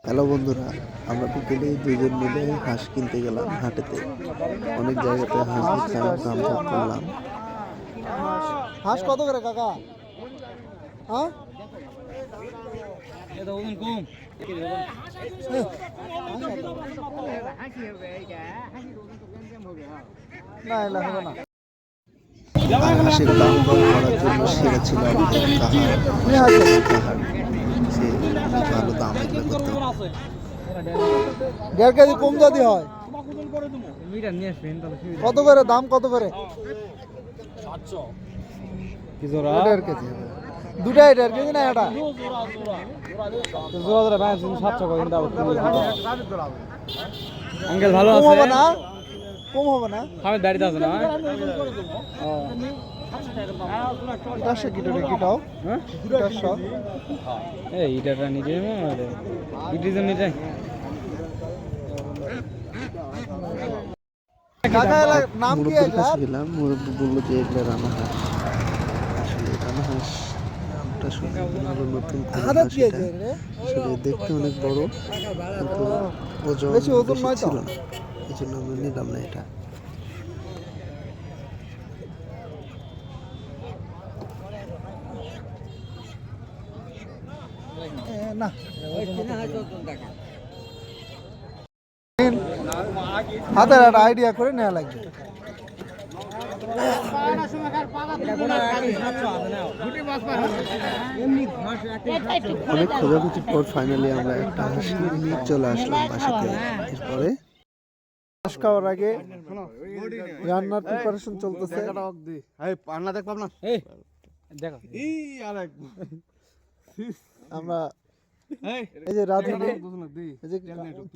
Hello বন্ধুরা, আমরা বিকেলে দুজন মিলে হাঁস কিনতে গেলাম হাটেতে। অনেক জায়গাতে হাঁস দেখলাম, দাম করলাম। হাঁস কত করে কাকা? হ্যাঁ এটা ওজন কম না এলা হবে না। হাঁসের দাম কম করার জন্য সেরা ছিল আমাদের কাহার। সে ভালো দাম এগুলো করতে। 1.5 কেজি কম যদি হয় কত করে? দাম কত করে? 700 1.5 কেজি হবে। দুটাই 1.5 কেজি না এটা? জোড়া জোড়া ভাই 700 করে দাও। আঙ্কেল ভালো আছে? কম হবে না? কম হবে না? আমি দাঁড়িয়ে আছে না? এটা কিটাও হ্যাঁ 200 এই ইটাটা নিতে না রে ইটিজন নিতে কাকা নাম কি মুরব্বীর এটা? কাছে গেলাম, মুরব্বী বললো যে এগুলো রানা হাঁস। আসলে রানা হাঁস নামটা শুনে আরো নতুন করে আদা হাঁস কি এটা। আছে রে? আসলে দেখতে অনেক বড়, কিন্তু ওজন বেশি ওজন বেশি নয় তো? ছিল না, এই জন্য আমি নিলাম না এটা। না হাতের একটা আইডিয়া করে নেওয়া লাগবে। অনেক খোঁজাখুঁজির পর ফাইনালি আমরা একটা হাঁস নিয়ে চলে আসলাম বাসাতে। এরপরে হাঁস খাওয়ার আগে রান্নার প্রিপারেশন চলতেছে। দেখো আমরা এই যে রাঁধুনি এই যে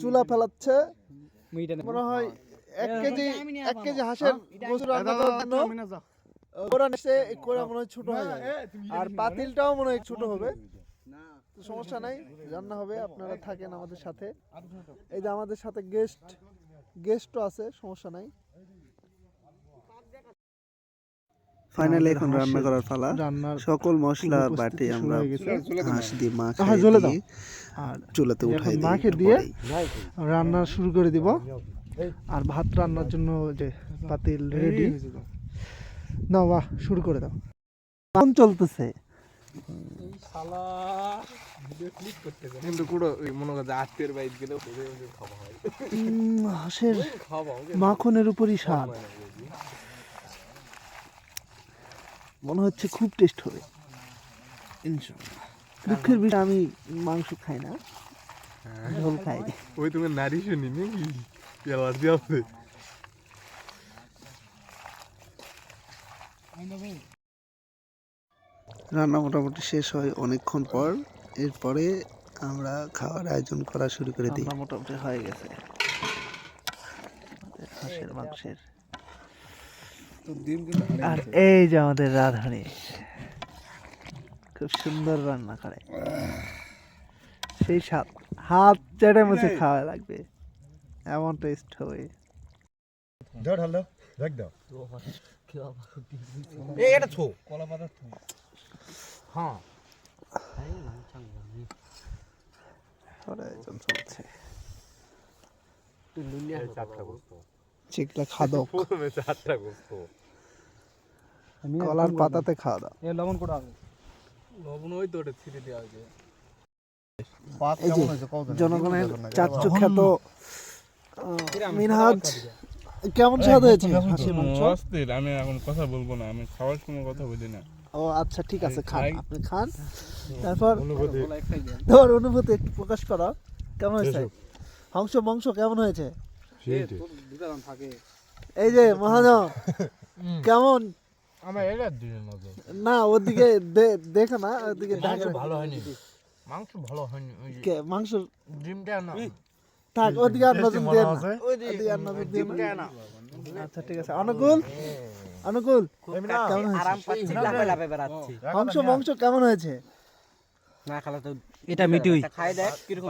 চুলা ফেলাচ্ছে, মনে হয় 1 কেজি হাঁসের গোশত রান্না করার জন্য ওরা নিচে করে মনে হয় ছোট হয়ে যাবে, আর পাতিলটাও মনে হয় ছোট হবে। তো সমস্যা নাই, রান্না হবে, আপনারা থাকেন আমাদের সাথে। এই যে আমাদের সাথে গেস্টও আছে, সমস্যা নাই। ফাইনালি এখন রান্না করার পালা। সকল মশলা বাটি আমরা হাঁস দিয়ে মাখিয়ে আর চুলাতে উঠাই মাখে দিয়ে রান্না শুরু করে দিব। আর ভাত রান্নার জন্য যে পাতিল রেডি। না বাহ, শুরু করে দাও। কোন চলতেছে? শালা ভিডিও ক্লিক করতে গেল কিন্তু পুরো মনে করে আত্মীয়ের বাইক গেলে খাওয়া হয়। হাঁসের মাখনের উপরই স্বাদ, মনে হচ্ছে খুব টেস্ট হবে ইনশাআল্লাহ। দুঃখের বিষয় আমি মাংস খাই না, ঝোল খাই। ওই তোমার নারী শুনি নাকি অ্যালার্জি আছে? রান্না মোটামুটি শেষ হয় অনেকক্ষণ পর। এরপরে আমরা খাওয়ার আয়োজন করা শুরু করে দিই। মোটামুটি হয়ে গেছে হাঁসের মাংসের। আর এই যে আমাদের রাঁধুনি খুব সুন্দর রান্না করে, সেই স্বাদ হাত চেটে মুছে খাওয়া লাগবে, এমন টেস্ট হবে। এটা ছো কলা পাতা ছো। হ্যাঁ আয়োজন চলছে। চারটা গোস্ত চিকলা খাদক প্রথমে চারটা গোস্ত কলার পাতাতে খাওয়া দাও। এ লবণ কোড়া হবে, লবণ ওই তো ওটা ছিটে দেওয়া হয়েছে। এই যে জনগণের চাচ্চু খ্যাত মিনহাজ, কেমন স্বাদ হয়েছে হাঁসের মাংস? অস্থির। আমি এখন কথা বলবো না, আমি খাওয়ার সময় কথা বলি না। ও আচ্ছা, ঠিক আছে, খান, আপনি খান। তারপর তোমার অনুভূতি একটু প্রকাশ করো, কেমন হয়েছে মাংস কেমন হয়েছে? এই যে মহাজন কেমন? না ওদিকে দেখো না, ওদিকে ভালো হয়নি, মাংস ভালো হয়নি। মাংস ডিমটা না থাক, ওদিকে আর নজর দেন না, ওদিকে আর নজর দেন না। আচ্ছা ঠিক আছে। অনুকূল কেমন হয়েছে মাংস কেমন হয়েছে? না খালা তো এটা মিটুই খাই দেখ কিরকম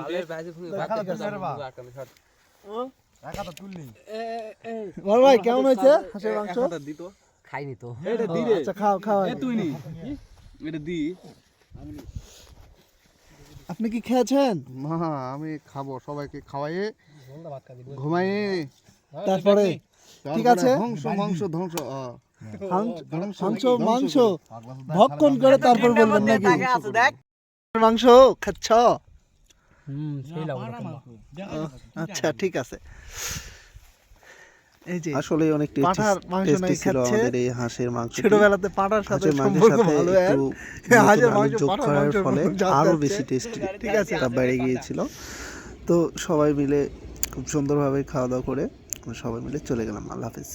বল ভাই, কেমন হয়েছে হাঁসের মাংস? খাইনি তো। এটা দি রে, আচ্ছা খাও। তুই নি এটা দি আপনি কি খেয়েছেন? মা আমি খাবো, সবাইকে খাওয়াইয়ে ঘুমাইয়ে তারপরে ঠিক আছে, ধ্বংস মাংস ধ্বংস মাংস ভক্ষণ করে তারপর বলবেন নাকি মাংস খাচ্ছ? আচ্ছা ঠিক আছে। এই যে আসলে অনেক পাঁঠার মাংস নাই টেস্টি ছিল খাচ্ছে। আমাদের এই হাঁসের মাংস। ছোটবেলাতে পাঁঠার সাথে হাঁসের মাংসের সম্পর্ক সাথে ভালো একটু হাঁসের নতুন মাংস আলু যোগ পাঁঠার করার মাংসের ফলে মতো জাত আরো আছে। বেশি টেস্টি ঠিক আছে। বেড়ে গিয়েছিল। তো সবাই মিলে খুব সুন্দরভাবে খাওয়া দাওয়া করে আমরা সবাই মিলে চলে গেলাম। আল্লাহ হাফেজ।